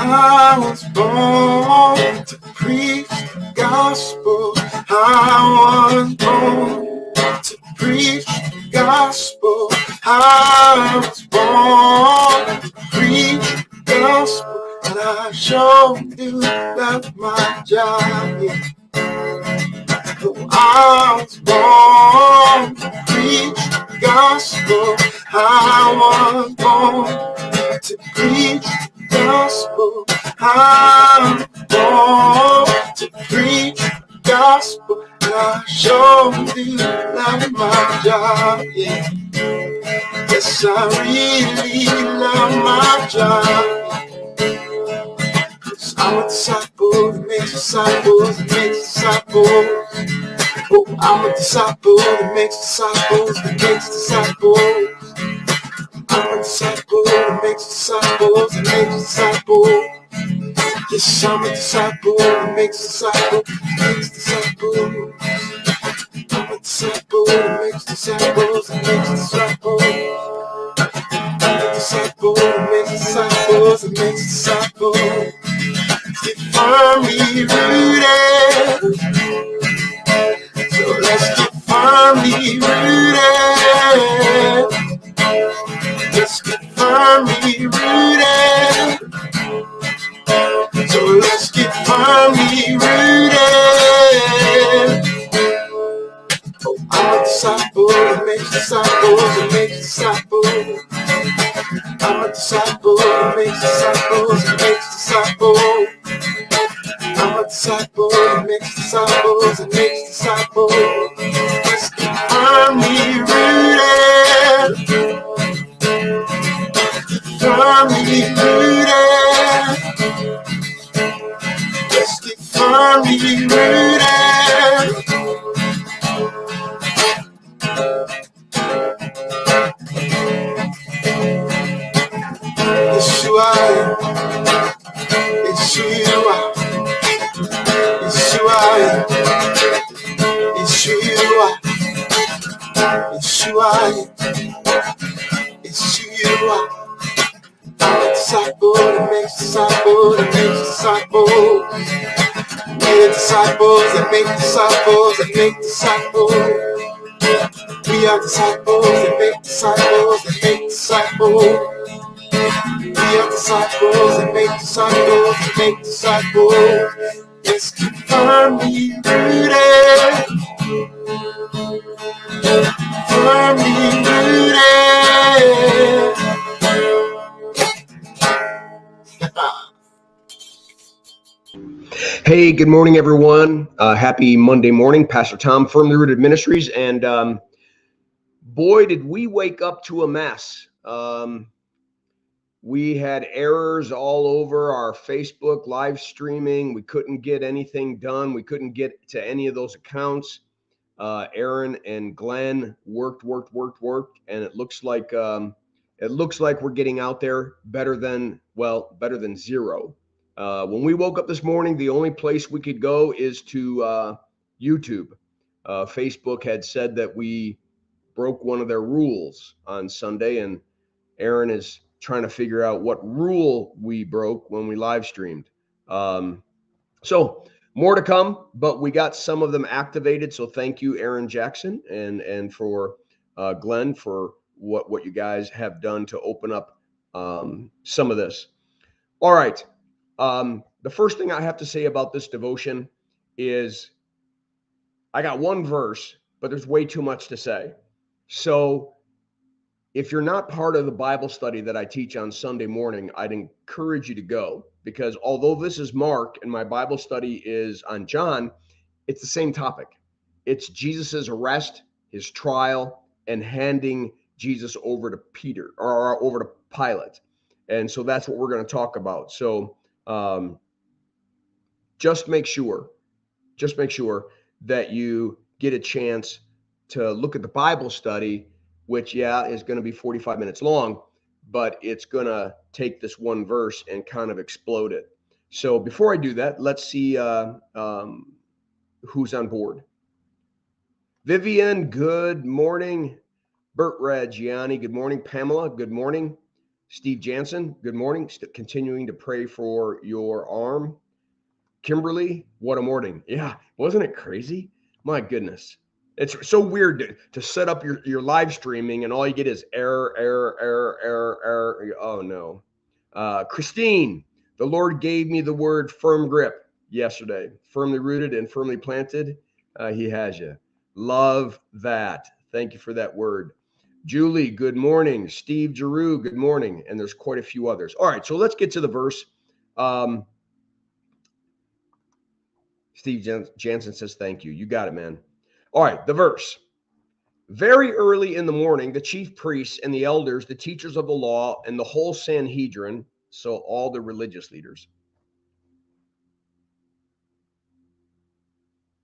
I was born to preach the gospel. I was born to preach the gospel. I was born to preach the gospel. And I sure do love my job. Yeah. I was born to preach the gospel. I was born to preach the gospel. I was born to preach the gospel. And I sure do love my job. Yeah. Yes, I really love my job. I'm a disciple that makes disciples, that makes disciples. Oh, I'm a disciple that makes disciples, that makes disciples. I'm a disciple that makes disciples, that makes disciples. Yes, I'm a disciple that makes disciples, that makes disciples. I'm a disciple that makes disciples, that makes disciples. I'm a disciple that makes disciples, that makes disciples. Get firmly rooted. So let's get firmly rooted. Let's get firmly rooted. So let's get firmly rooted. Oh, I'm a disciple that makes disciples, that makes disciples. I'm a disciple that makes disciples, that makes disciples. I'm a disciple that makes disciples, that makes disciples. Let's get firmly rooted. Firmly rooted. Let's get firmly rooted. Yeshua, Yeshua, Yeshua, Yeshua, Yeshua, Yeshua. I'm a disciple that makes disciples, that makes disciples. We're disciples that make disciples, that make disciples. We are disciples that make disciples, that make disciples. We are disciples that make disciples, that make disciples. Let's get firmly rooted. Firmly rooted. Hey, good morning, everyone. Happy Monday morning. Pastor Tom, Firmly Rooted Ministries. And boy, did we wake up to a mess. We had errors all over our Facebook live streaming. We couldn't get anything done. We couldn't get to any of those accounts. Aaron and Glenn worked, and it looks like we're getting out there better than zero. When we woke up this morning, the only place we could go is to YouTube. Facebook had said that we broke one of their rules on Sunday, and Aaron is trying to figure out what rule we broke when we live streamed. So more to come, but we got some of them activated. So thank you, Aaron Jackson, and for Glenn for what you guys have done to open up some of this. All right. The first thing I have to say about this devotion is I got one verse, but there's way too much to say. So if you're not part of the Bible study that I teach on Sunday morning, I'd encourage you to go, because although this is Mark and my Bible study is on John, it's the same topic. It's Jesus's arrest, his trial, and handing Jesus over to Peter or over to Pilate. And so that's what we're going to talk about. So just make sure that you get a chance to look at the Bible study, which is going to be 45 minutes long, but it's going to take this one verse and kind of explode it. So before I do that, let's see who's on board. Vivian, good morning. Bert Reggiani, good morning. Pamela, good morning. Steve Jansen, good morning. Continuing to pray for your arm. Kimberly, what a morning. Yeah, wasn't it crazy? My goodness. It's so weird to set up your live streaming and all you get is error, error, error, error, error. Oh, no. Christine, the Lord gave me the word firm grip yesterday. Firmly rooted and firmly planted. He has you. Love that. Thank you for that word. Julie, good morning. Steve Giroux, good morning. And there's quite a few others. All right, so let's get to the verse. Steve Jansen says, thank you. You got it, man. All right, the verse. Very early in the morning, the chief priests and the elders, the teachers of the law, and the whole Sanhedrin, so all the religious leaders,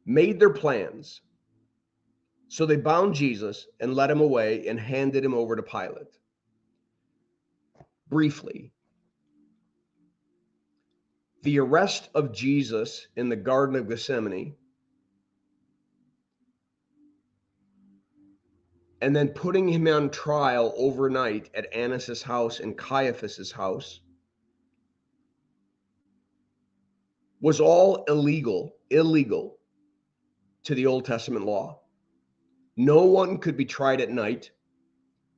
made their plans. So they bound Jesus and led him away and handed him over to Pilate. Briefly, the arrest of Jesus in the Garden of Gethsemane and then putting him on trial overnight at Annas' house and Caiaphas' house was all illegal to the Old Testament law. No one could be tried at night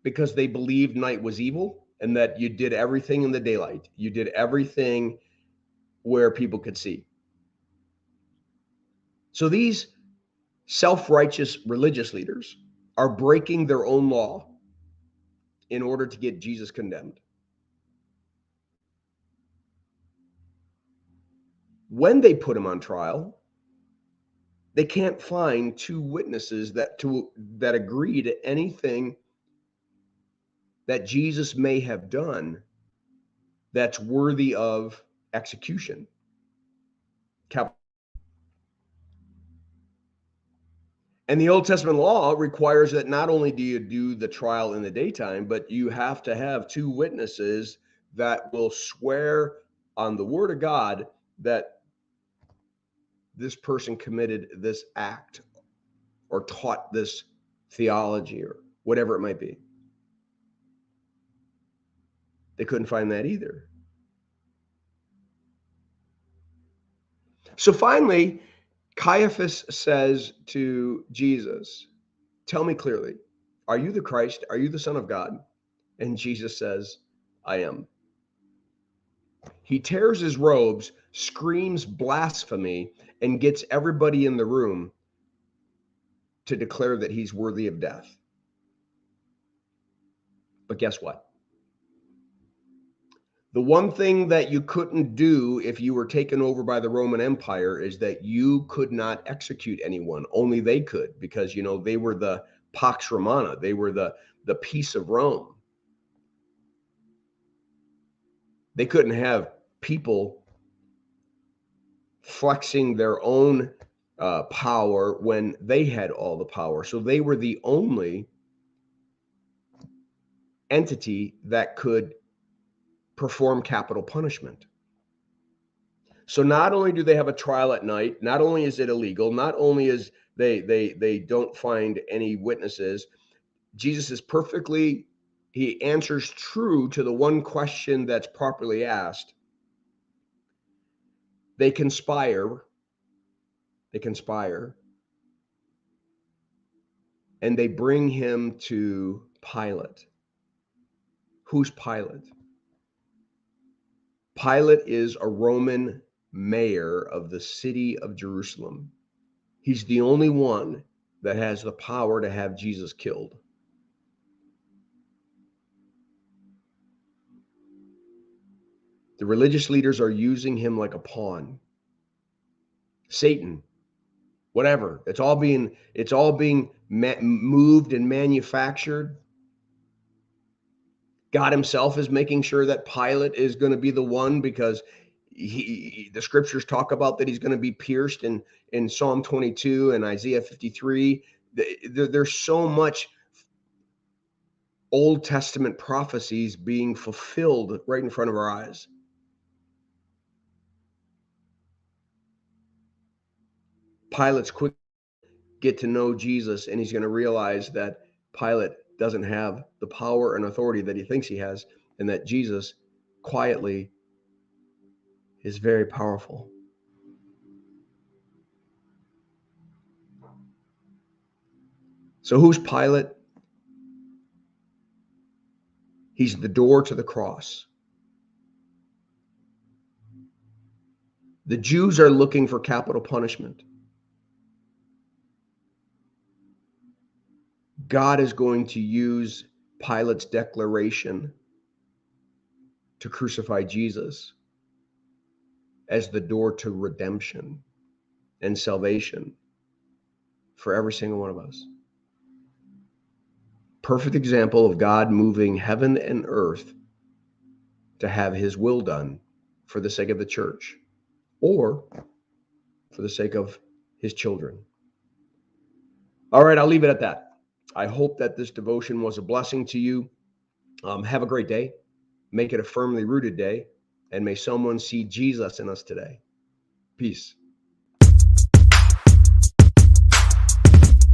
because they believed night was evil and that you did everything in the daylight. You did everything where people could see. So these self-righteous religious leaders are breaking their own law in order to get Jesus condemned. When they put him on trial, they can't find two witnesses that agree to anything that Jesus may have done that's worthy of execution. And the Old Testament law requires that not only do you do the trial in the daytime, but you have to have two witnesses that will swear on the word of God that this person committed this act or taught this theology or whatever it might be. They couldn't find that either. So finally, Caiaphas says to Jesus, tell me clearly, are you the Christ? Are you the Son of God? And Jesus says, I am. He tears his robes, screams blasphemy, and gets everybody in the room to declare that he's worthy of death. But guess what? The one thing that you couldn't do if you were taken over by the Roman Empire is that you could not execute anyone. Only they could, because, you know, they were the Pax Romana. They were the peace of Rome. They couldn't have people flexing their own power when they had all the power. So they were the only entity that could perform capital punishment. So not only do they have a trial at night, not only is it illegal, not only is they don't find any witnesses, Jesus is perfectly, he answers true to the one question that's properly asked. They conspire, and they bring him to Pilate. Who's Pilate? Pilate is a Roman mayor of the city of Jerusalem. He's the only one that has the power to have Jesus killed. The religious leaders are using him like a pawn. Satan, whatever. It's all being moved and manufactured. God himself is making sure that Pilate is going to be the one, because the scriptures talk about that he's going to be pierced in Psalm 22 and Isaiah 53. There's so much Old Testament prophecies being fulfilled right in front of our eyes. Pilate's quick get to know Jesus, and he's going to realize that Pilate doesn't have the power and authority that he thinks he has, and that Jesus quietly is very powerful. So who's Pilate? He's the door to the cross. The Jews are looking for capital punishment. God is going to use Pilate's declaration to crucify Jesus as the door to redemption and salvation for every single one of us. Perfect example of God moving heaven and earth to have his will done for the sake of the church or for the sake of his children. All right, I'll leave it at that. I hope that this devotion was a blessing to you. Have a great day. Make it a firmly rooted day, and may someone see Jesus in us today. Peace.